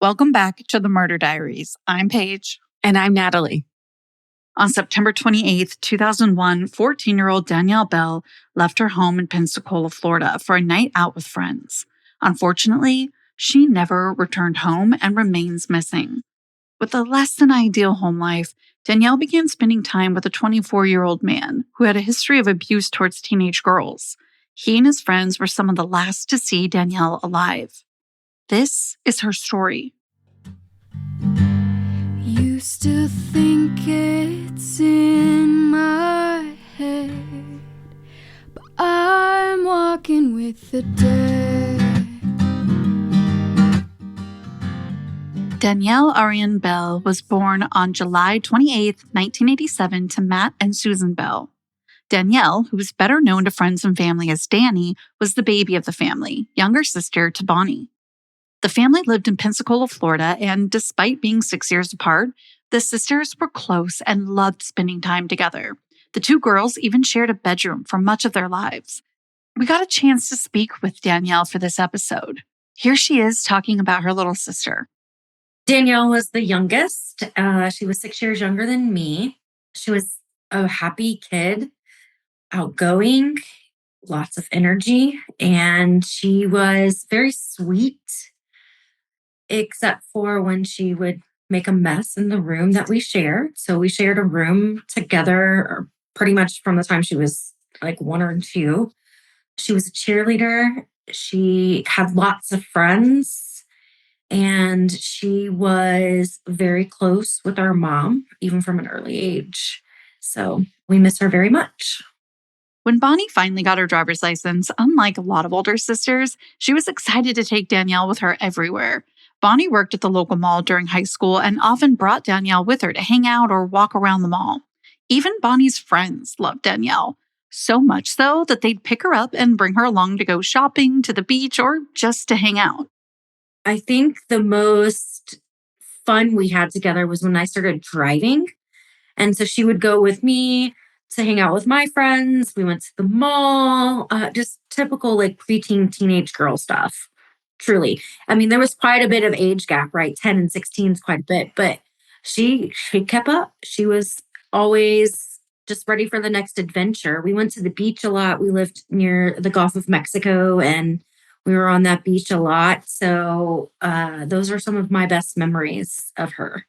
Welcome back to the Murder Diaries. I'm Paige. And I'm Natalie. On September 28th, 2001, 14-year-old Danielle Bell left her home in Pensacola, Florida for a night out with friends. Unfortunately, she never returned home and remains missing. With a less than ideal home life, Danielle began spending time with a 24-year-old man who had a history of abuse towards teenage girls. He and his friends were some of the last to see Danielle alive. This is her story. Used to think it's in my head, but I'm walking with the dead. Danielle Ariane Bell was born on July 28, 1987 to Matt and Susan Bell. Danielle, who was better known to friends and family as Dani, was the baby of the family, younger sister to Bonnie. The family lived in Pensacola, Florida, and despite being 6 years apart, the sisters were close and loved spending time together. The two girls even shared a bedroom for much of their lives. We got a chance to speak with Danielle for this episode. Here she is talking about her little sister. Danielle was the youngest. She was 6 years younger than me. She was a happy kid, outgoing, lots of energy, and she was very sweet, except for when she would make a mess in the room that we shared. So we shared a room together pretty much from the time she was like 1 or 2. She was a cheerleader. She had lots of friends. And she was very close with our mom, even from an early age. So we miss her very much. When Bonnie finally got her driver's license, unlike a lot of older sisters, she was excited to take Danielle with her everywhere. Bonnie worked at the local mall during high school and often brought Danielle with her to hang out or walk around the mall. Even Bonnie's friends loved Danielle, so much so that they'd pick her up and bring her along to go shopping, to the beach, or just to hang out. I think the most fun we had together was when I started driving. And so she would go with me to hang out with my friends. We went to the mall, just typical like preteen teenage girl stuff. Truly. I mean, there was quite a bit of age gap, right? 10 and 16 is quite a bit, but she kept up. She was always just ready for the next adventure. We went to the beach a lot. We lived near the Gulf of Mexico and we were on that beach a lot. So those are some of my best memories of her.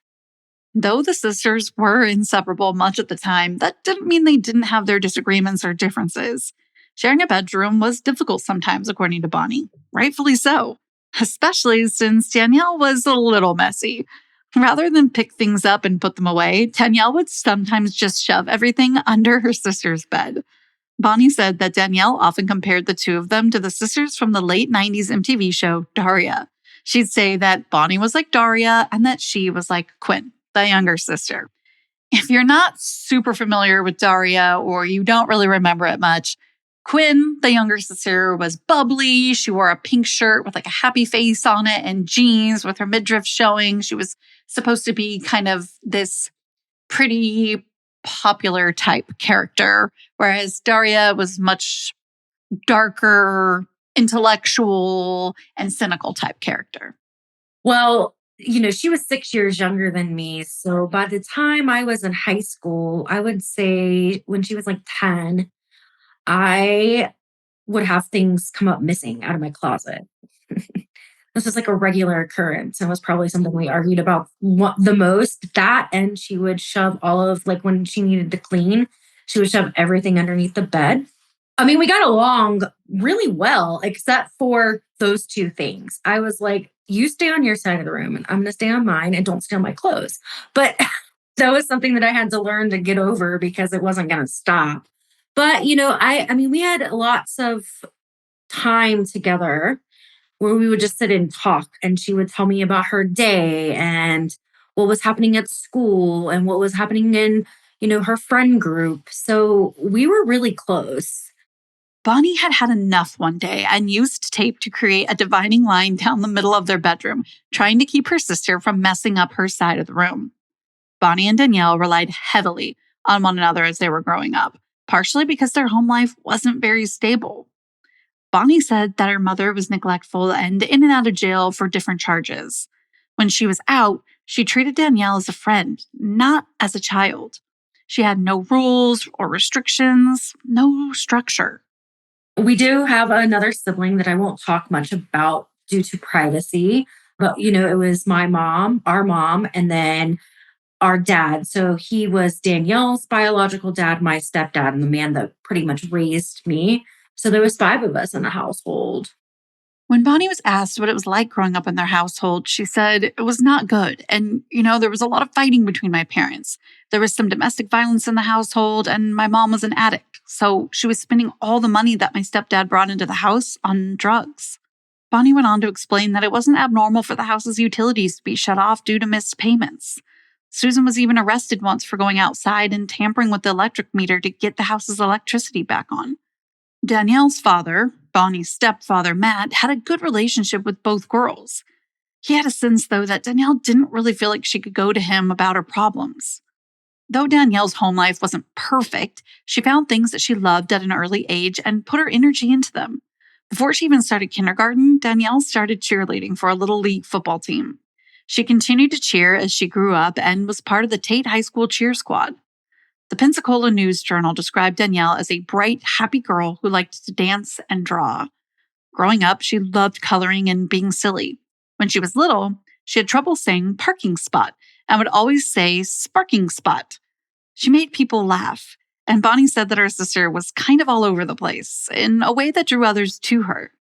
Though the sisters were inseparable much of the time, that didn't mean they didn't have their disagreements or differences. Sharing a bedroom was difficult sometimes, according to Bonnie. Rightfully so, especially since Danielle was a little messy. Rather than pick things up and put them away, Danielle would sometimes just shove everything under her sister's bed. Bonnie said that Danielle often compared the two of them to the sisters from the late 90s MTV show Daria. She'd say that Bonnie was like Daria and that she was like Quinn, the younger sister. If you're not super familiar with Daria or you don't really remember it much, Quinn, the younger sister, was bubbly. She wore a pink shirt with like a happy face on it and jeans with her midriff showing. She was supposed to be kind of this pretty popular type character, whereas Daria was much darker, intellectual, and cynical type character. Well, she was 6 years younger than me. So by the time I was in high school, I would say when she was like 10, I would have things come up missing out of my closet. This was like a regular occurrence and was probably something we argued about the most. That, and she would shove all of, like when she needed to clean, she would shove everything underneath the bed. I mean, we got along really well, except for those two things. I was like, you stay on your side of the room and I'm going to stay on mine and don't steal my clothes. But that was something that I had to learn to get over because it wasn't going to stop. But, I mean, we had lots of time together where we would just sit and talk and she would tell me about her day and what was happening at school and what was happening in, her friend group. So we were really close. Bonnie had had enough one day and used tape to create a dividing line down the middle of their bedroom, trying to keep her sister from messing up her side of the room. Bonnie and Danielle relied heavily on one another as they were growing up, partially because their home life wasn't very stable. Bonnie said that her mother was neglectful and in and out of jail for different charges. When she was out, she treated Danielle as a friend, not as a child. She had no rules or restrictions, no structure. We do have another sibling that I won't talk much about due to privacy, but it was my mom, our mom, and then our dad. So he was Danielle's biological dad, my stepdad, and the man that pretty much raised me. So there was 5 of us in the household. When Bonnie was asked what it was like growing up in their household, she said it was not good. And, there was a lot of fighting between my parents. There was some domestic violence in the household, and my mom was an addict. So she was spending all the money that my stepdad brought into the house on drugs. Bonnie went on to explain that it wasn't abnormal for the house's utilities to be shut off due to missed payments. Susan was even arrested once for going outside and tampering with the electric meter to get the house's electricity back on. Danielle's father, Bonnie's stepfather, Matt, had a good relationship with both girls. He had a sense, though, that Danielle didn't really feel like she could go to him about her problems. Though Danielle's home life wasn't perfect, she found things that she loved at an early age and put her energy into them. Before she even started kindergarten, Danielle started cheerleading for a little league football team. She continued to cheer as she grew up and was part of the Tate High School cheer squad. The Pensacola News Journal described Danielle as a bright, happy girl who liked to dance and draw. Growing up, she loved coloring and being silly. When she was little, she had trouble saying parking spot and would always say sparking spot. She made people laugh, and Bonnie said that her sister was kind of all over the place in a way that drew others to her.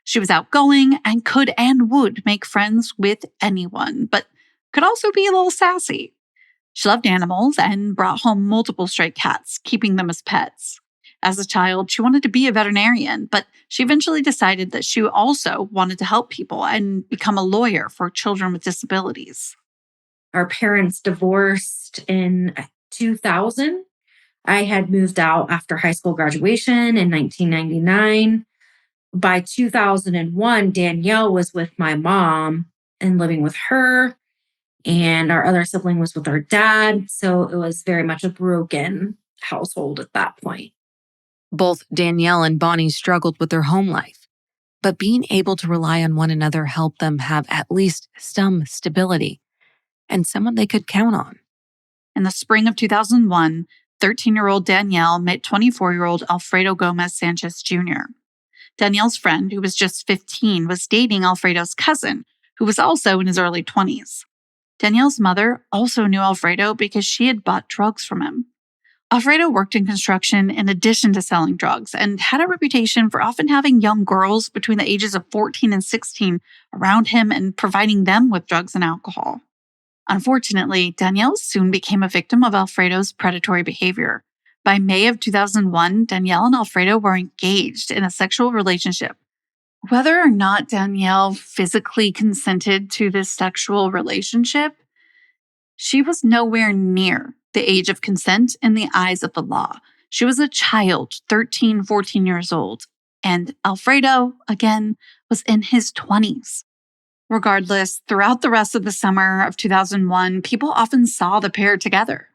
She was outgoing and could and would make friends with anyone, but could also be a little sassy. She loved animals and brought home multiple stray cats, keeping them as pets. As a child, she wanted to be a veterinarian, but she eventually decided that she also wanted to help people and become a lawyer for children with disabilities. Our parents divorced in 2000. I had moved out after high school graduation in 1999. By 2001, Danielle was with my mom and living with her, and our other sibling was with our dad. So it was very much a broken household at that point. Both Danielle and Bonnie struggled with their home life, but being able to rely on one another helped them have at least some stability and someone they could count on. In the spring of 2001, 13-year-old Danielle met 24-year-old Alfredo Gomez Sanchez Jr. Danielle's friend, who was just 15, was dating Alfredo's cousin, who was also in his early 20s. Danielle's mother also knew Alfredo because she had bought drugs from him. Alfredo worked in construction in addition to selling drugs and had a reputation for often having young girls between the ages of 14 and 16 around him and providing them with drugs and alcohol. Unfortunately, Danielle soon became a victim of Alfredo's predatory behavior. By May of 2001, Danielle and Alfredo were engaged in a sexual relationship. Whether or not Danielle physically consented to this sexual relationship, she was nowhere near the age of consent in the eyes of the law. She was a child, 13, 14 years old, and Alfredo, again, was in his 20s. Regardless, throughout the rest of the summer of 2001, people often saw the pair together.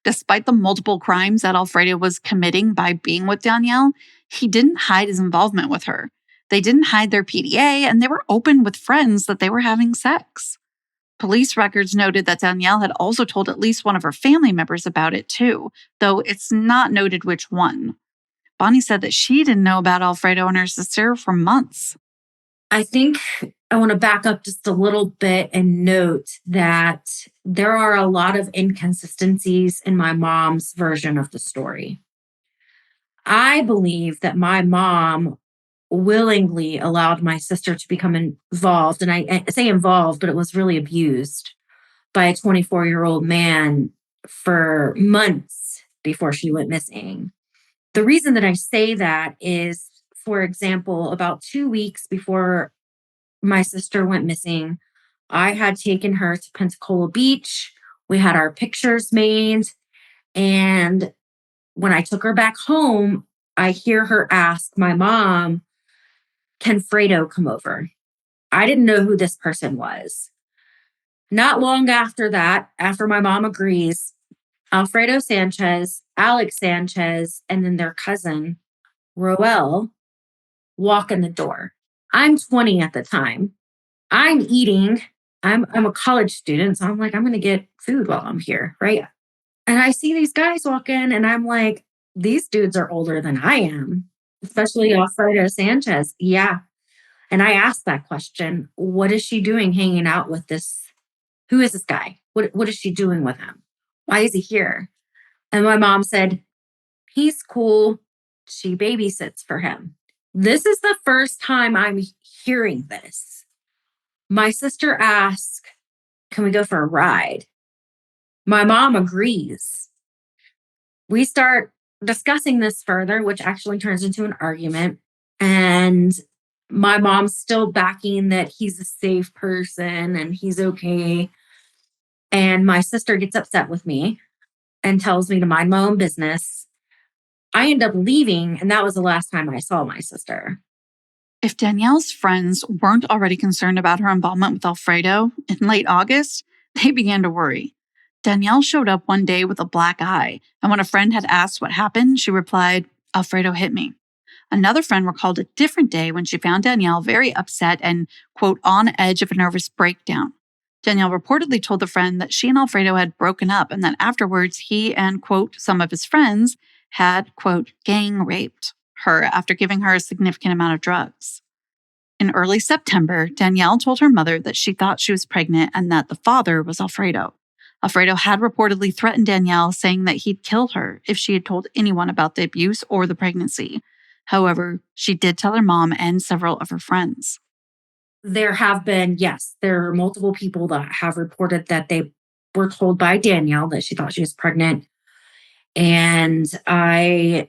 Despite the multiple crimes that Alfredo was committing by being with Danielle, he didn't hide his involvement with her. They didn't hide their PDA, and they were open with friends that they were having sex. Police records noted that Danielle had also told at least one of her family members about it too, though it's not noted which one. Bonnie said that she didn't know about Alfredo and her sister for months. I think I want to back up just a little bit and note that there are a lot of inconsistencies in my mom's version of the story. I believe that my mom willingly allowed my sister to become involved. And I say involved, but it was really abused by a 24-year-old man for months before she went missing. The reason that I say that is, for example, about 2 weeks before my sister went missing, I had taken her to Pensacola Beach. We had our pictures made. And when I took her back home, I hear her ask my mom, "Can Fredo come over?" I didn't know who this person was. Not long after that, after my mom agrees, Alfredo Sanchez, Alex Sanchez, and then their cousin, Roel, walk in the door. I'm 20 at the time. I'm eating I'm a college student, so I'm like, I'm gonna get food while I'm here, right? And I see these guys walk in, and I'm like, these dudes are older than I am, especially Alfredo Sanchez. Yeah. And I asked that question, what is she doing hanging out with this? Who is this guy? What is she doing with him? Why is he here? And my mom said, he's cool. She babysits for him. This is the first time I'm hearing this. My sister asked, can we go for a ride? My mom agrees. We start discussing this further, which actually turns into an argument. And my mom's still backing that he's a safe person and he's okay. And my sister gets upset with me and tells me to mind my own business. I end up leaving, and that was the last time I saw my sister. If Danielle's friends weren't already concerned about her involvement with Alfredo, in late August, they began to worry. Danielle showed up one day with a black eye, and when a friend had asked what happened, she replied, Alfredo hit me. Another friend recalled a different day when she found Danielle very upset and, quote, on edge of a nervous breakdown. Danielle reportedly told the friend that she and Alfredo had broken up and that afterwards he and, quote, some of his friends had, quote, gang raped her after giving her a significant amount of drugs. In early September, Danielle told her mother that she thought she was pregnant and that the father was Alfredo. Alfredo had reportedly threatened Danielle, saying that he'd kill her if she had told anyone about the abuse or the pregnancy. However, she did tell her mom and several of her friends. There are multiple people that have reported that they were told by Danielle that she thought she was pregnant. And I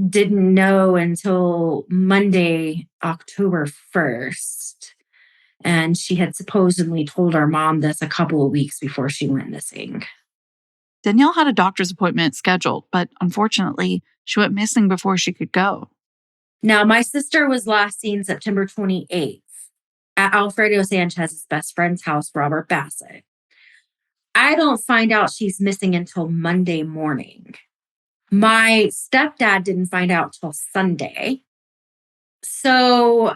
didn't know until Monday, October 1st. And she had supposedly told our mom this a couple of weeks before she went missing. Danielle had a doctor's appointment scheduled, but unfortunately, she went missing before she could go. Now, my sister was last seen September 28th at Alfredo Sanchez's best friend's house, Robert Bassett. I don't find out she's missing until Monday morning. My stepdad didn't find out till Sunday. So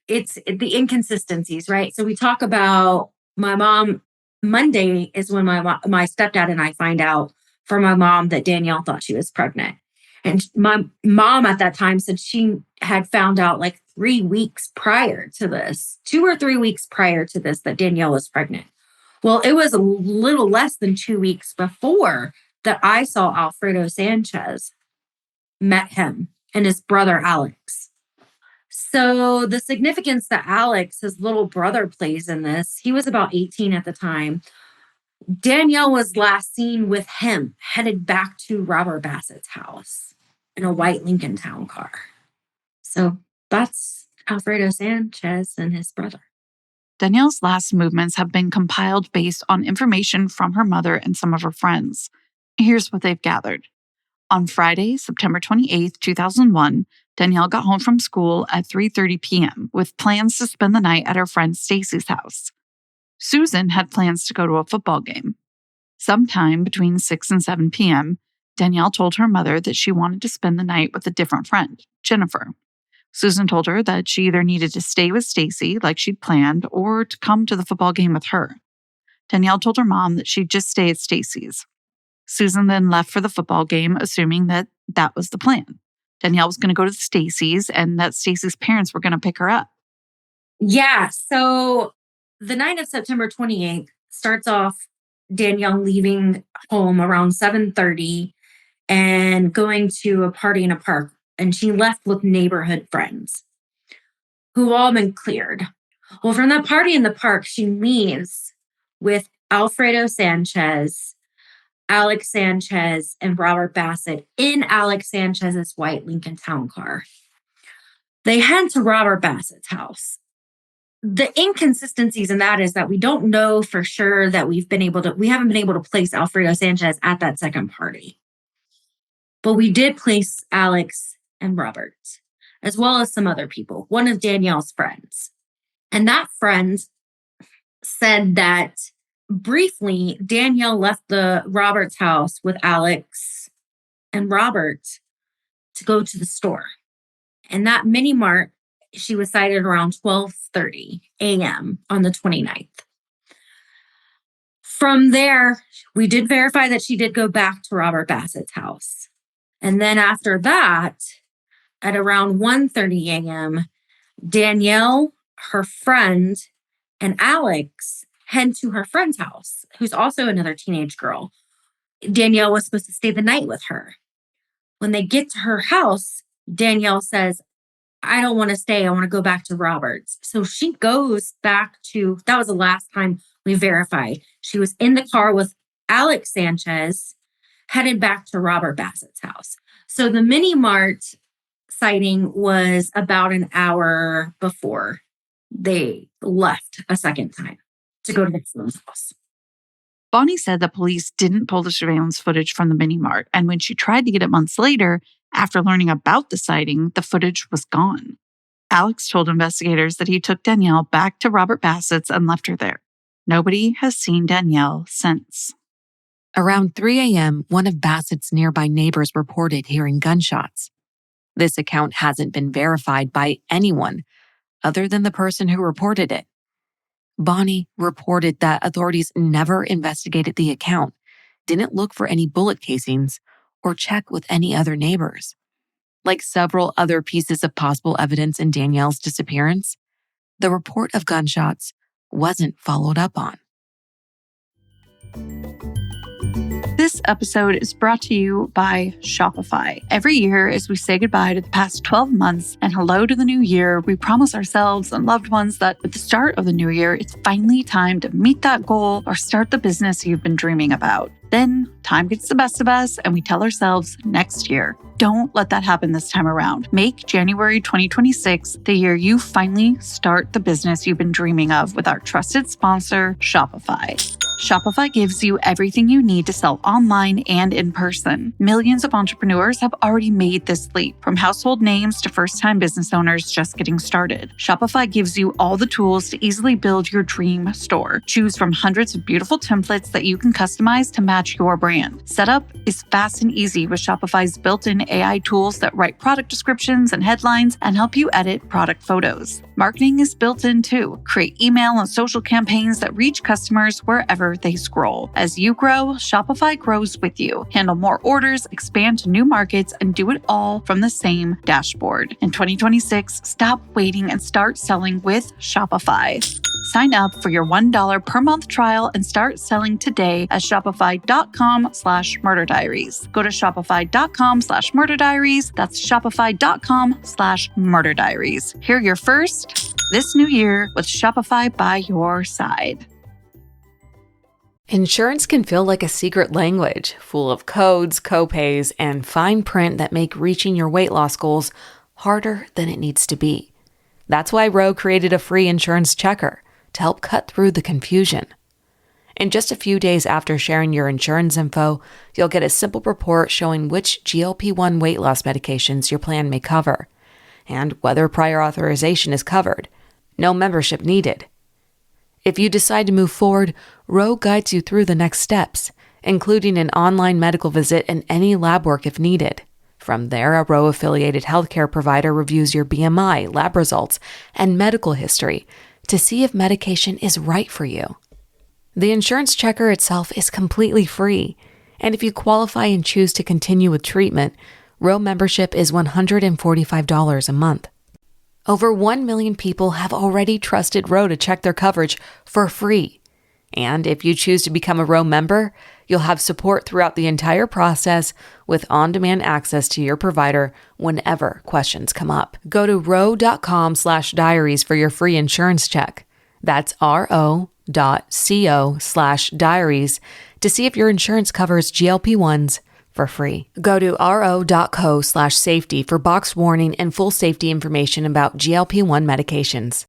it's the inconsistencies, right? So we talk about my mom. Monday is when my stepdad and I find out from my mom that Danielle thought she was pregnant. And my mom at that time said she had found out like 3 weeks prior to this, 2 or 3 weeks prior to this, that Danielle was pregnant. Well, it was a little less than 2 weeks before that I saw Alfredo Sanchez, met him, and his brother, Alex. So the significance that Alex, his little brother, plays in this, he was about 18 at the time. Danielle was last seen with him headed back to Robert Bassett's house in a white Lincoln Town car. So that's Alfredo Sanchez and his brother. Danielle's last movements have been compiled based on information from her mother and some of her friends. Here's what they've gathered. On Friday, September 28th, 2001, Danielle got home from school at 3:30 p.m. with plans to spend the night at her friend Stacy's house. Susan had plans to go to a football game. Sometime between 6 and 7 p.m., Danielle told her mother that she wanted to spend the night with a different friend, Jennifer. Susan told her that she either needed to stay with Stacy like she'd planned or to come to the football game with her. Danielle told her mom that she'd just stay at Stacy's. Susan then left for the football game, assuming that that was the plan. Danielle was going to go to Stacy's and that Stacy's parents were going to pick her up. Yeah, so the night of September 28th starts off Danielle leaving home around 7:30 and going to a party in a park. And she left with neighborhood friends who all been cleared. Well, from that party in the park, she leaves with Alfredo Sanchez, Alex Sanchez, and Robert Bassett in Alex Sanchez's white Lincoln Town car. They head to Robert Bassett's house. The inconsistencies in that is that we don't know for sure that we haven't been able to place Alfredo Sanchez at that second party. But we did place Alex and Robert, as well as some other people, one of Danielle's friends. And that friend said that briefly, Danielle left the Robert's house with Alex and Robert to go to the store. And that mini mart, she was sighted around 12:30 a.m. on the 29th. From there, we did verify that she did go back to Robert Bassett's house. And then after that, at around 1:30 a.m., Danielle, her friend, and Alex head to her friend's house, who's also another teenage girl. Danielle was supposed to stay the night with her. When they get to her house, Danielle says, I don't want to stay. I want to go back to Robert's. So she goes back to, that was the last time we verified. She was in the car with Alex Sanchez, headed back to Robert Bassett's house. So the mini mart sighting was about an hour before they left a second time to go to the friend's house. Bonnie said the police didn't pull the surveillance footage from the mini mart, and when she tried to get it months later, after learning about the sighting, the footage was gone. Alex told investigators that he took Danielle back to Robert Bassett's and left her there. Nobody has seen Danielle since. Around 3 a.m., one of Bassett's nearby neighbors reported hearing gunshots. This account hasn't been verified by anyone other than the person who reported it. Bonnie reported that authorities never investigated the account, didn't look for any bullet casings, or check with any other neighbors. Like several other pieces of possible evidence in Danielle's disappearance, the report of gunshots wasn't followed up on. This episode is brought to you by Shopify. Every year, as we say goodbye to the past 12 months and hello to the new year, we promise ourselves and loved ones that at the start of the new year, it's finally time to meet that goal or start the business you've been dreaming about. Then time gets the best of us and we tell ourselves next year. Don't let that happen this time around. Make January 2026 the year you finally start the business you've been dreaming of with our trusted sponsor, Shopify. Shopify gives you everything you need to sell online and in person. Millions of entrepreneurs have already made this leap, from household names to first-time business owners just getting started. Shopify gives you all the tools to easily build your dream store. Choose from hundreds of beautiful templates that you can customize to match your brand. Setup is fast and easy with Shopify's built-in AI tools that write product descriptions and headlines and help you edit product photos. Marketing is built in too. Create email and social campaigns that reach customers wherever they scroll. As you grow, Shopify grows with you. Handle more orders, expand to new markets, and do it all from the same dashboard. In 2026, stop waiting and start selling with Shopify. Sign up for your $1 per month trial and start selling today at shopify.com/murderdiaries. Go to shopify.com/murderdiaries. That's shopify.com/murderdiaries. Hear your first this new year with Shopify by your side. Insurance can feel like a secret language, full of codes, copays, and fine print that make reaching your weight loss goals harder than it needs to be. That's why Ro created a free insurance checker to help cut through the confusion. In just a few days after sharing your insurance info, you'll get a simple report showing which GLP-1 weight loss medications your plan may cover, and whether prior authorization is covered. No membership needed. If you decide to move forward, Ro guides you through the next steps, including an online medical visit and any lab work if needed. From there, a Ro-affiliated healthcare provider reviews your BMI, lab results, and medical history to see if medication is right for you. The insurance checker itself is completely free, and if you qualify and choose to continue with treatment, Ro membership is $145 a month. Over 1 million people have already trusted Ro to check their coverage for free. And if you choose to become a Ro member, you'll have support throughout the entire process with on-demand access to your provider whenever questions come up. Go to ro.com/diaries for your free insurance check. That's ro.co/diaries to see if your insurance covers GLP-1s for free. Go to ro.co/safety for box warning and full safety information about GLP-1 medications.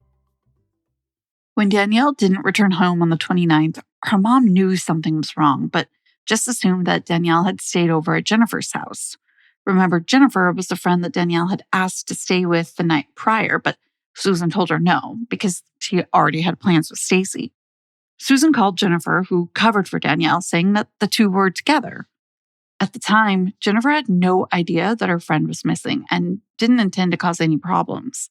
When Danielle didn't return home on the 29th, her mom knew something was wrong, but just assumed that Danielle had stayed over at Jennifer's house. Remember, Jennifer was the friend that Danielle had asked to stay with the night prior, but Susan told her no because she already had plans with Stacy. Susan called Jennifer, who covered for Danielle, saying that the two were together. At the time, Jennifer had no idea that her friend was missing and didn't intend to cause any problems.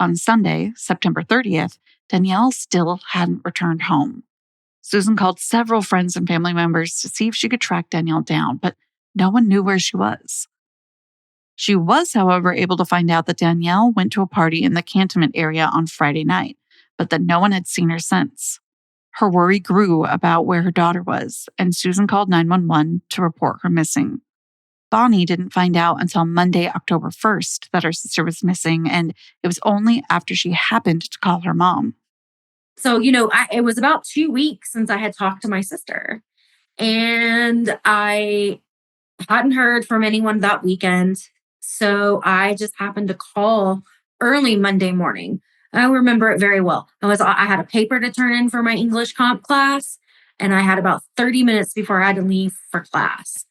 On Sunday, September 30th, Danielle still hadn't returned home. Susan called several friends and family members to see if she could track Danielle down, but no one knew where she was. She was, however, able to find out that Danielle went to a party in the cantonment area on Friday night, but that no one had seen her since. Her worry grew about where her daughter was, and Susan called 911 to report her missing. Bonnie didn't find out until Monday, October 1st, that her sister was missing, and it was only after she happened to call her mom. So, it was about 2 weeks since I had talked to my sister, and I hadn't heard from anyone that weekend. So I just happened to call early Monday morning. I remember it very well. I had a paper to turn in for my English comp class, and I had about 30 minutes before I had to leave for class.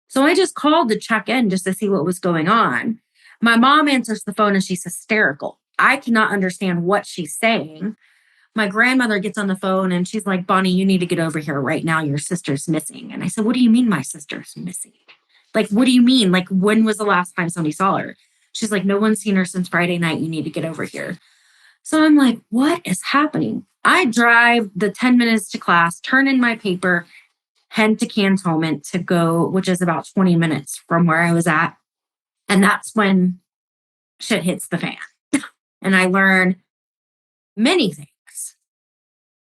So I just called to check in just to see what was going on. My mom answers the phone and she's hysterical. I cannot understand what she's saying. My grandmother gets on the phone and she's like, Bonnie, you need to get over here right now. Your sister's missing. And I said, what do you mean my sister's missing? Like, what do you mean? Like, when was the last time somebody saw her? She's like, no one's seen her since Friday night. You need to get over here. So I'm like, what is happening? I drive the 10 minutes to class, turn in my paper, head to Cantonment to go, which is about 20 minutes from where I was at. And that's when shit hits the fan. And I learn many things.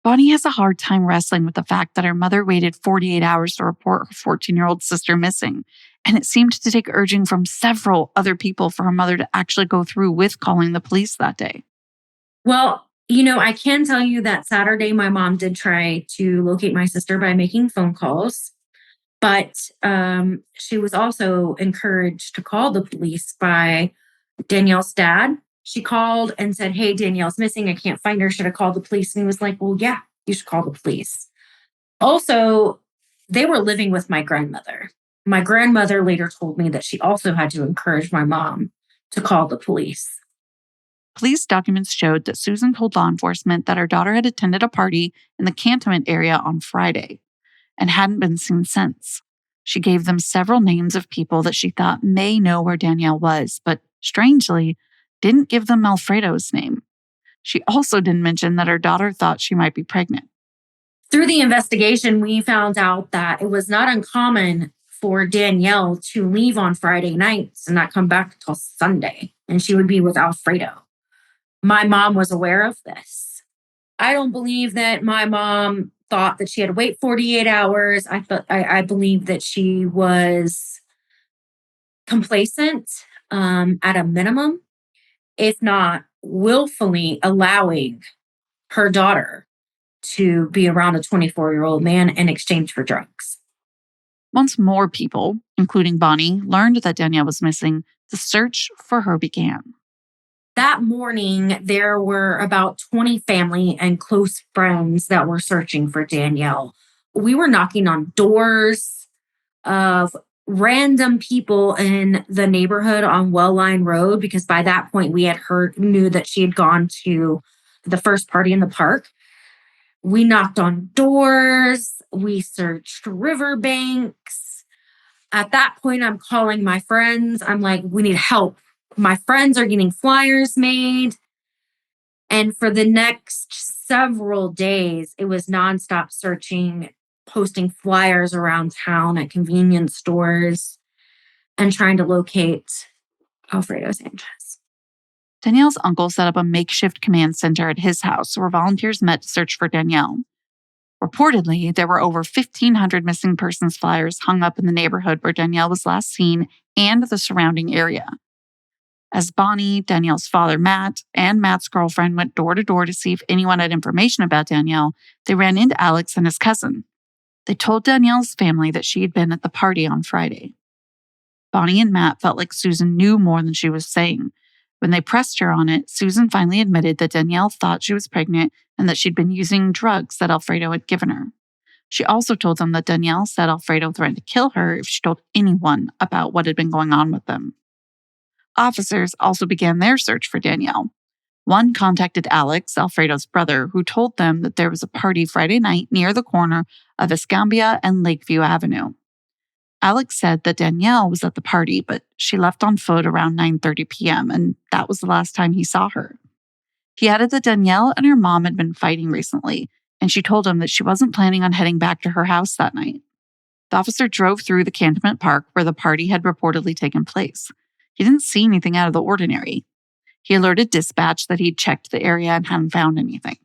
Bonnie has a hard time wrestling with the fact that her mother waited 48 hours to report her 14-year-old sister missing, and it seemed to take urging from several other people for her mother to actually go through with calling the police that day. Well, I can tell you that Saturday, my mom did try to locate my sister by making phone calls, but she was also encouraged to call the police by Danielle's dad. She called and said, hey, Danielle's missing. I can't find her. Should I call the police? And he was like, well, yeah, you should call the police. Also, they were living with my grandmother. My grandmother later told me that she also had to encourage my mom to call the police. Police documents showed that Susan told law enforcement that her daughter had attended a party in the cantonment area on Friday and hadn't been seen since. She gave them several names of people that she thought may know where Danielle was, but strangely, didn't give them Alfredo's name. She also didn't mention that her daughter thought she might be pregnant. Through the investigation, we found out that it was not uncommon for Danielle to leave on Friday nights and not come back until Sunday, and she would be with Alfredo. My mom was aware of this. I don't believe that my mom thought that she had to wait 48 hours. I believe that she was complacent at a minimum, if not willfully allowing her daughter to be around a 24-year-old man in exchange for drugs. Once more people, including Bonnie, learned that Danielle was missing, the search for her began. That morning, there were about 20 family and close friends that were searching for Danielle. We were knocking on doors of random people in the neighborhood on Well Line Road, because by that point we had knew that she had gone to the first party in the park. We knocked on doors. We searched riverbanks. At that point, I'm calling my friends. I'm like, we need help. My friends are getting flyers made. And for the next several days, it was nonstop searching, posting flyers around town at convenience stores, and trying to locate Alfredo Sanchez. Danielle's uncle set up a makeshift command center at his house where volunteers met to search for Danielle. Reportedly, there were over 1,500 missing persons flyers hung up in the neighborhood where Danielle was last seen and the surrounding area. As Bonnie, Danielle's father, Matt, and Matt's girlfriend went door to door to see if anyone had information about Danielle, they ran into Alex and his cousin. They told Danielle's family that she had been at the party on Friday. Bonnie and Matt felt like Susan knew more than she was saying. When they pressed her on it, Susan finally admitted that Danielle thought she was pregnant and that she'd been using drugs that Alfredo had given her. She also told them that Danielle said Alfredo threatened to kill her if she told anyone about what had been going on with them. Officers also began their search for Danielle. One contacted Alex, Alfredo's brother, who told them that there was a party Friday night near the corner of Escambia and Lakeview Avenue. Alex said that Danielle was at the party, but she left on foot around 9:30 p.m., and that was the last time he saw her. He added that Danielle and her mom had been fighting recently, and she told him that she wasn't planning on heading back to her house that night. The officer drove through the Cantonment Park where the party had reportedly taken place. He didn't see anything out of the ordinary. He alerted dispatch that he'd checked the area and hadn't found anything.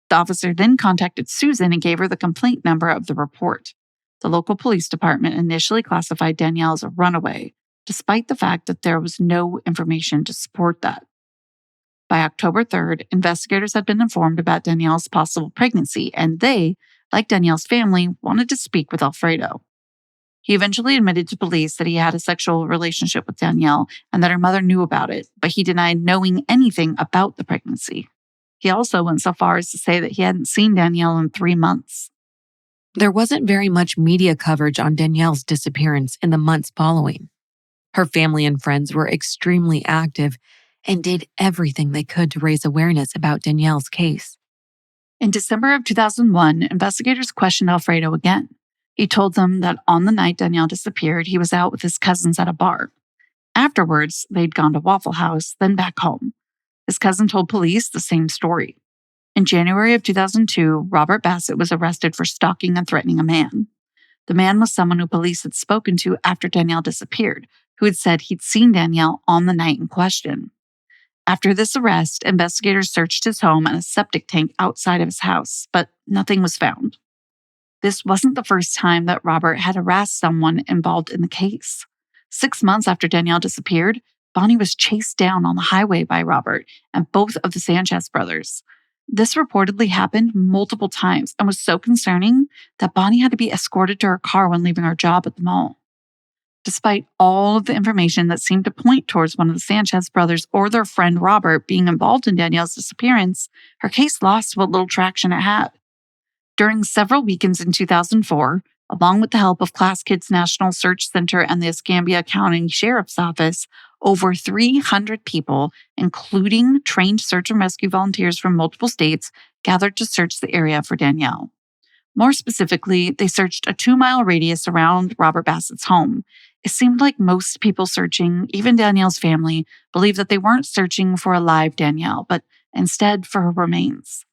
The officer then contacted Susan and gave her the complaint number of the report. The local police department initially classified Danielle as a runaway, despite the fact that there was no information to support that. By October 3rd, investigators had been informed about Danielle's possible pregnancy, and they, like Danielle's family, wanted to speak with Alfredo. He eventually admitted to police that he had a sexual relationship with Danielle and that her mother knew about it, but he denied knowing anything about the pregnancy. He also went so far as to say that he hadn't seen Danielle in 3 months. There wasn't very much media coverage on Danielle's disappearance in the months following. Her family and friends were extremely active and did everything they could to raise awareness about Danielle's case. In December of 2001, investigators questioned Alfredo again. He told them that on the night Danielle disappeared, he was out with his cousins at a bar. Afterwards, they'd gone to Waffle House, then back home. His cousin told police the same story. In January of 2002, Robert Bassett was arrested for stalking and threatening a man. The man was someone who police had spoken to after Danielle disappeared, who had said he'd seen Danielle on the night in question. After this arrest, investigators searched his home and a septic tank outside of his house, but nothing was found. This wasn't the first time that Robert had harassed someone involved in the case. 6 months after Danielle disappeared, Bonnie was chased down on the highway by Robert and both of the Sanchez brothers. This reportedly happened multiple times and was so concerning that Bonnie had to be escorted to her car when leaving her job at the mall. Despite all of the information that seemed to point towards one of the Sanchez brothers or their friend Robert being involved in Danielle's disappearance, her case lost what little traction it had. During several weekends in 2004, along with the help of Class Kids National Search Center and the Escambia County Sheriff's Office, over 300 people, including trained search and rescue volunteers from multiple states, gathered to search the area for Danielle. More specifically, they searched a 2-mile radius around Robert Bassett's home. It seemed like most people searching, even Danielle's family, believed that they weren't searching for a live Danielle, but instead for her remains.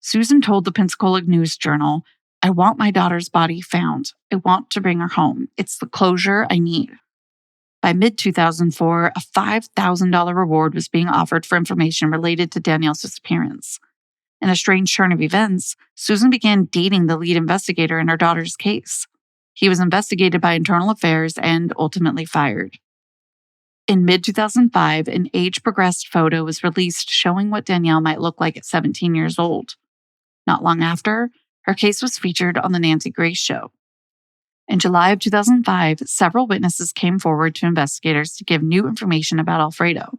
Susan told the Pensacola News Journal, "I want my daughter's body found. I want to bring her home. It's the closure I need." By mid-2004, a $5,000 reward was being offered for information related to Danielle's disappearance. In a strange turn of events, Susan began dating the lead investigator in her daughter's case. He was investigated by Internal Affairs and ultimately fired. In mid-2005, an age-progressed photo was released showing what Danielle might look like at 17 years old. Not long after, her case was featured on The Nancy Grace Show. In July of 2005, several witnesses came forward to investigators to give new information about Alfredo.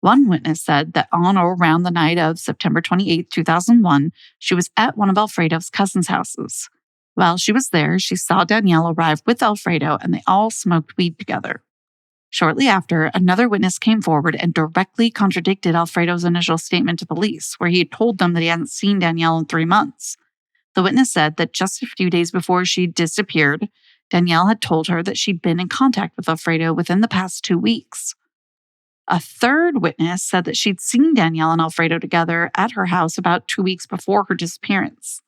One witness said that on or around the night of September 28, 2001, she was at one of Alfredo's cousins' houses. While she was there, she saw Danielle arrive with Alfredo and they all smoked weed together. Shortly after, another witness came forward and directly contradicted Alfredo's initial statement to police, where he had told them that he hadn't seen Danielle in 3 months. The witness said that just a few days before she disappeared, Danielle had told her that she'd been in contact with Alfredo within the past 2 weeks. A third witness said that she'd seen Danielle and Alfredo together at her house about 2 weeks before her disappearance.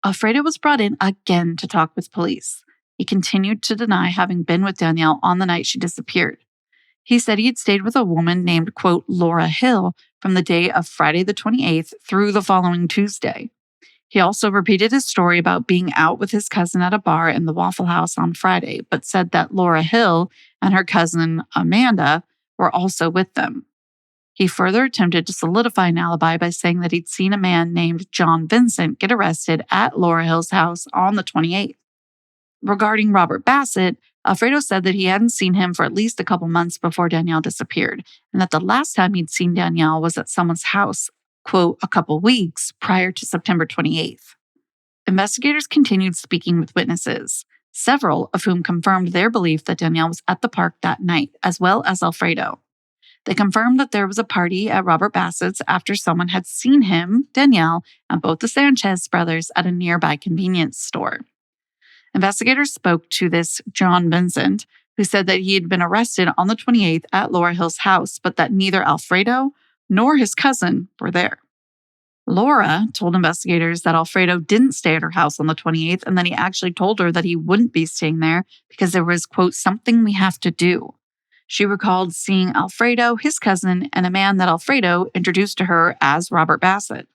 Alfredo was brought in again to talk with police. He continued to deny having been with Danielle on the night she disappeared. He said he had stayed with a woman named, quote, Laura Hill from the day of Friday the 28th through the following Tuesday. He also repeated his story about being out with his cousin at a bar in the Waffle House on Friday, but said that Laura Hill and her cousin Amanda were also with them. He further attempted to solidify an alibi by saying that he'd seen a man named John Vincent get arrested at Laura Hill's house on the 28th. Regarding Robert Bassett, Alfredo said that he hadn't seen him for at least a couple months before Danielle disappeared, and that the last time he'd seen Danielle was at someone's house, quote, a couple weeks prior to September 28th. Investigators continued speaking with witnesses, several of whom confirmed their belief that Danielle was at the park that night, as well as Alfredo. They confirmed that there was a party at Robert Bassett's after someone had seen him, Danielle, and both the Sanchez brothers at a nearby convenience store. Investigators spoke to this John Vincent, who said that he had been arrested on the 28th at Laura Hill's house, but that neither Alfredo nor his cousin were there. Laura told investigators that Alfredo didn't stay at her house on the 28th and that he actually told her that he wouldn't be staying there because there was, quote, something we have to do. She recalled seeing Alfredo, his cousin, and a man that Alfredo introduced to her as Robert Bassett.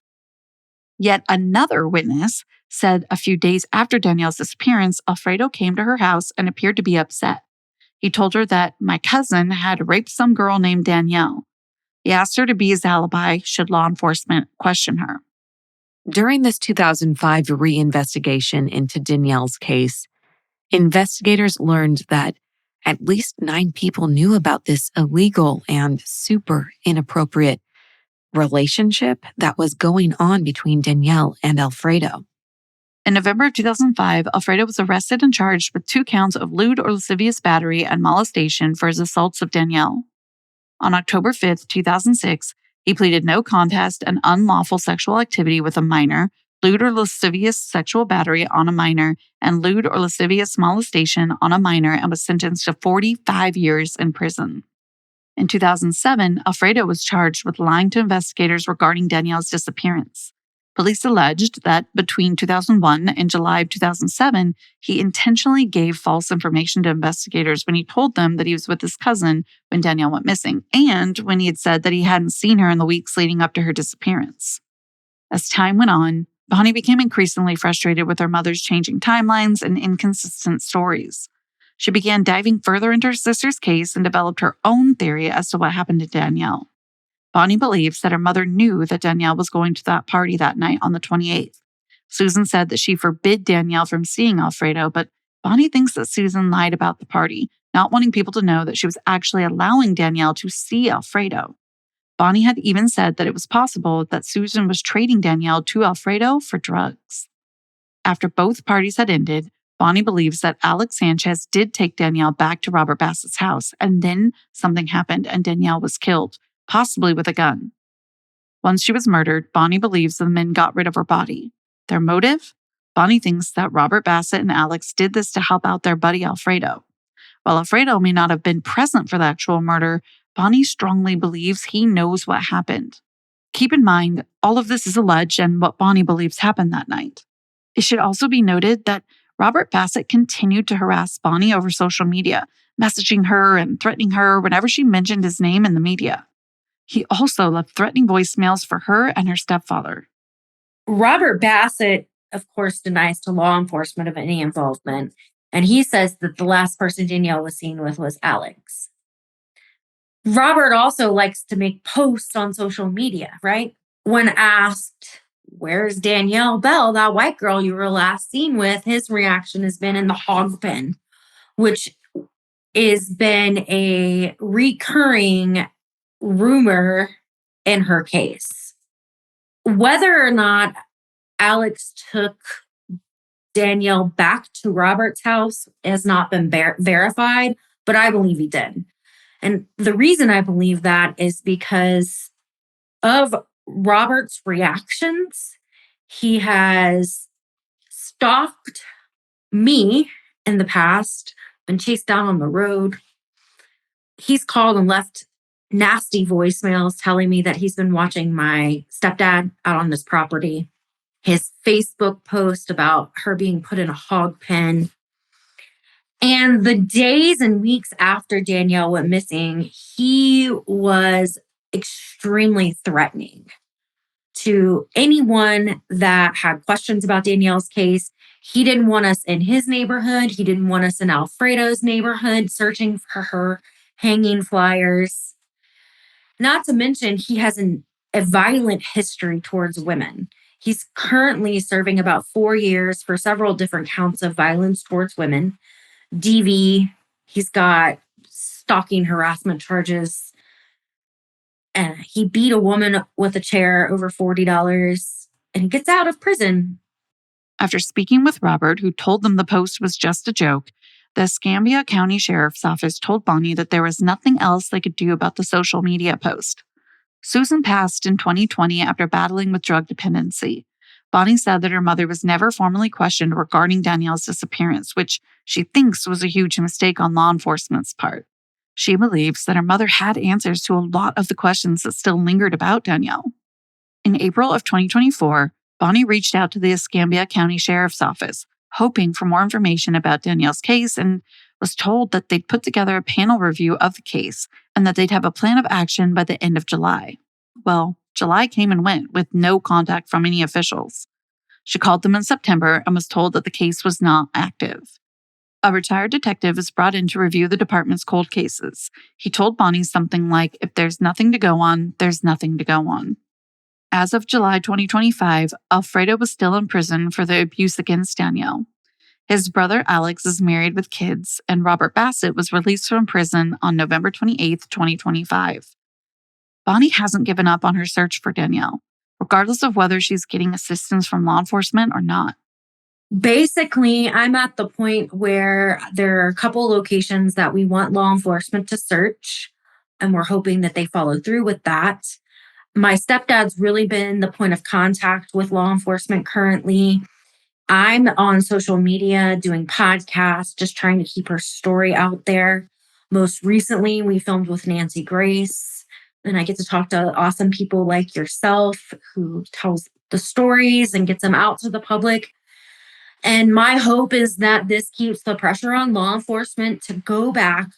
Yet another witness said a few days after Danielle's disappearance, Alfredo came to her house and appeared to be upset. He told her that my cousin had raped some girl named Danielle. He asked her to be his alibi should law enforcement question her. During this 2005 reinvestigation into Danielle's case, investigators learned that at least 9 people knew about this illegal and super inappropriate relationship that was going on between Danielle and Alfredo. In November of 2005, Alfredo was arrested and charged with 2 counts of lewd or lascivious battery and molestation for his assaults of Danielle. On October 5th, 2006, he pleaded no contest and unlawful sexual activity with a minor, lewd or lascivious sexual battery on a minor, and lewd or lascivious molestation on a minor, and was sentenced to 45 years in prison. In 2007, Alfredo was charged with lying to investigators regarding Danielle's disappearance. Police alleged that between 2001 and July of 2007, he intentionally gave false information to investigators when he told them that he was with his cousin when Danielle went missing, and when he had said that he hadn't seen her in the weeks leading up to her disappearance. As time went on, Bonnie became increasingly frustrated with her mother's changing timelines and inconsistent stories. She began diving further into her sister's case and developed her own theory as to what happened to Danielle. Bonnie believes that her mother knew that Danielle was going to that party that night on the 28th. Susan said that she forbid Danielle from seeing Alfredo, but Bonnie thinks that Susan lied about the party, not wanting people to know that she was actually allowing Danielle to see Alfredo. Bonnie had even said that it was possible that Susan was trading Danielle to Alfredo for drugs. After both parties had ended, Bonnie believes that Alex Sanchez did take Danielle back to Robert Bassett's house, and then something happened and Danielle was killed, possibly with a gun. Once she was murdered, Bonnie believes the men got rid of her body. Their motive? Bonnie thinks that Robert Bassett and Alex did this to help out their buddy Alfredo. While Alfredo may not have been present for the actual murder, Bonnie strongly believes he knows what happened. Keep in mind, all of this is alleged and what Bonnie believes happened that night. It should also be noted that Robert Bassett continued to harass Bonnie over social media, messaging her and threatening her whenever she mentioned his name in the media. He also left threatening voicemails for her and her stepfather. Robert Bassett, of course, denies to law enforcement of any involvement, and he says that the last person Danielle was seen with was Alex. Robert also likes to make posts on social media, right? When asked, where's Danielle Bell, that white girl you were last seen with, his reaction has been in the hog pen, which has been a recurring rumor in her case. Whether or not Alex took Danielle back to Robert's house has not been verified, but I believe he did. And the reason I believe that is because of Robert's reactions. He has stalked me in the past, been chased down on the road. He's called and left nasty voicemails telling me that he's been watching my stepdad out on this property. His Facebook post about her being put in a hog pen. And the days and weeks after Danielle went missing, he was extremely threatening to anyone that had questions about Danielle's case. He didn't want us in his neighborhood. He didn't want us in Alfredo's neighborhood searching for her, hanging flyers. Not to mention, he has a violent history towards women. He's currently serving about 4 years for several different counts of violence towards women. DV, he's got stalking harassment charges. And he beat a woman with a chair over $40 and he gets out of prison. After speaking with Robert, who told them the post was just a joke, the Escambia County Sheriff's Office told Bonnie that there was nothing else they could do about the social media post. Susan passed in 2020 after battling with drug dependency. Bonnie said that her mother was never formally questioned regarding Danielle's disappearance, which she thinks was a huge mistake on law enforcement's part. She believes that her mother had answers to a lot of the questions that still lingered about Danielle. In April of 2024, Bonnie reached out to the Escambia County Sheriff's Office, hoping for more information about Danielle's case, and was told that they'd put together a panel review of the case and that they'd have a plan of action by the end of July. Well, July came and went with no contact from any officials. She called them in September and was told that the case was not active. A retired detective was brought in to review the department's cold cases. He told Bonnie something like, "If there's nothing to go on, there's nothing to go on." As of July 2025, Alfredo was still in prison for the abuse against Danielle. His brother Alex is married with kids, and Robert Bassett was released from prison on November 28, 2025. Bonnie hasn't given up on her search for Danielle, regardless of whether she's getting assistance from law enforcement or not. Basically, I'm at the point where there are a couple locations that we want law enforcement to search, and we're hoping that they follow through with that. My stepdad's really been the point of contact with law enforcement currently. I'm on social media doing podcasts, just trying to keep her story out there. Most recently, we filmed with Nancy Grace, and I get to talk to awesome people like yourself who tells the stories and gets them out to the public. And my hope is that this keeps the pressure on law enforcement to go back,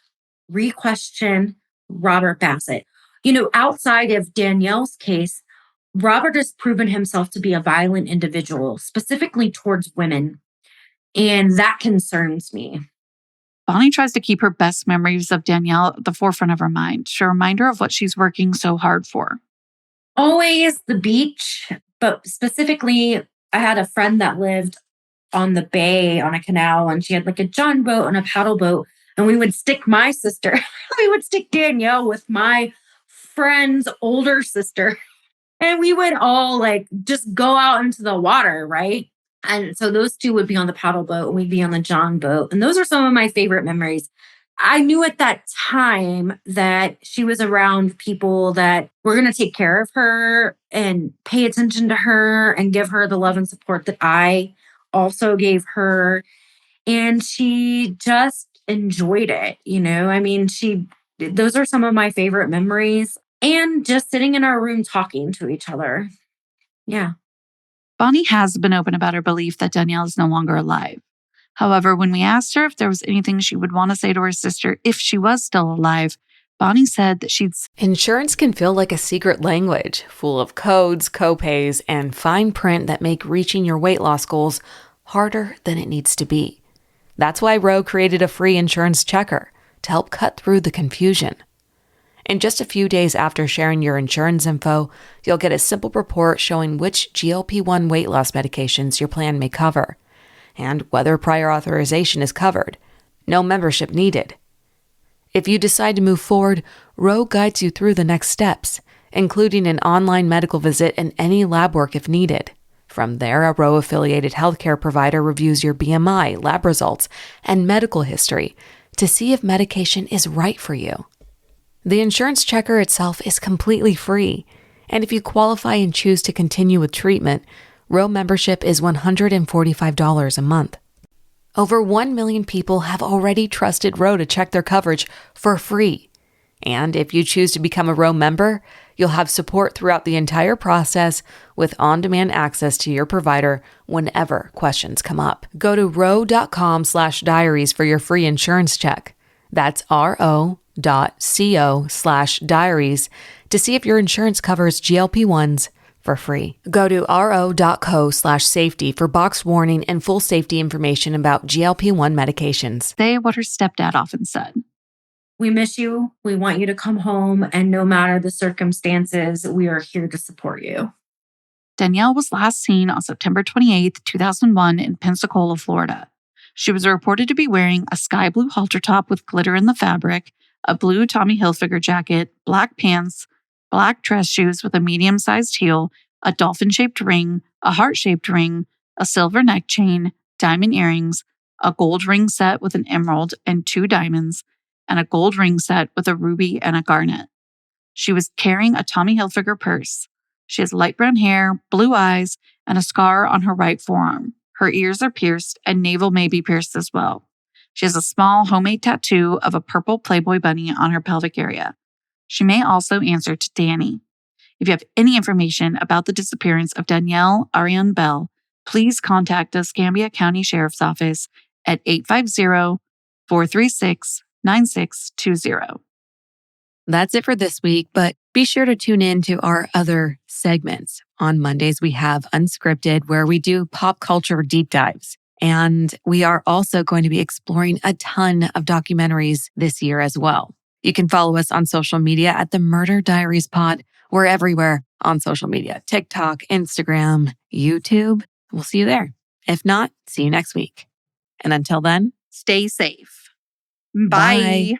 re-question Robert Bassett. Outside of Danielle's case, Robert has proven himself to be a violent individual, specifically towards women. And that concerns me. Bonnie tries to keep her best memories of Danielle at the forefront of her mind, to remind her of what she's working so hard for. Always the beach, but specifically, I had a friend that lived on the bay on a canal, and she had like a john boat and a paddle boat. And we would stick we would stick Danielle with my friend's older sister. And we would all just go out into the water, right? And so those two would be on the paddle boat and we'd be on the john boat. And those are some of my favorite memories. I knew at that time that she was around people that were going to take care of her and pay attention to her and give her the love and support that I also gave her. And she just enjoyed it. Those are some of my favorite memories. And just sitting in our room talking to each other. Yeah. Bonnie has been open about her belief that Danielle is no longer alive. However, when we asked her if there was anything she would want to say to her sister if she was still alive, Bonnie said that Insurance can feel like a secret language, full of codes, copays, and fine print that make reaching your weight loss goals harder than it needs to be. That's why Ro created a free insurance checker to help cut through the confusion. In just a few days after sharing your insurance info, you'll get a simple report showing which GLP-1 weight loss medications your plan may cover, and whether prior authorization is covered. No membership needed. If you decide to move forward, Ro guides you through the next steps, including an online medical visit and any lab work if needed. From there, a Ro-affiliated healthcare provider reviews your BMI, lab results, and medical history to see if medication is right for you. The insurance checker itself is completely free, and if you qualify and choose to continue with treatment, Ro membership is $145 a month. Over 1 million people have already trusted Ro to check their coverage for free. And if you choose to become a Ro member, you'll have support throughout the entire process with on-demand access to your provider whenever questions come up. Go to ro.com/diaries for your free insurance check. That's ro.co/diaries to see if your insurance covers GLP-1s for free. Go to ro.co/safety for box warning and full safety information about GLP-1 medications. Say what her stepdad often said. We miss you. We want you to come home. And no matter the circumstances, we are here to support you. Danielle was last seen on September 28, 2001 in Pensacola, Florida. She was reported to be wearing a sky blue halter top with glitter in the fabric, a blue Tommy Hilfiger jacket, black pants, black dress shoes with a medium-sized heel, a dolphin-shaped ring, a heart-shaped ring, a silver neck chain, diamond earrings, a gold ring set with an emerald and 2 diamonds, and a gold ring set with a ruby and a garnet. She was carrying a Tommy Hilfiger purse. She has light brown hair, blue eyes, and a scar on her right forearm. Her ears are pierced, and navel may be pierced as well. She has a small homemade tattoo of a purple Playboy bunny on her pelvic area. She may also answer to Dani. If you have any information about the disappearance of Danielle Ariane Bell, please contact the Escambia County Sheriff's Office at 850-436-9620. That's it for this week, but be sure to tune in to our other segments. On Mondays, we have Unscripted, where we do pop culture deep dives. And we are also going to be exploring a ton of documentaries this year as well. You can follow us on social media at the Murder Diaries Pod. We're everywhere on social media: TikTok, Instagram, YouTube. We'll see you there. If not, see you next week. And until then, Stay safe. Bye. Bye.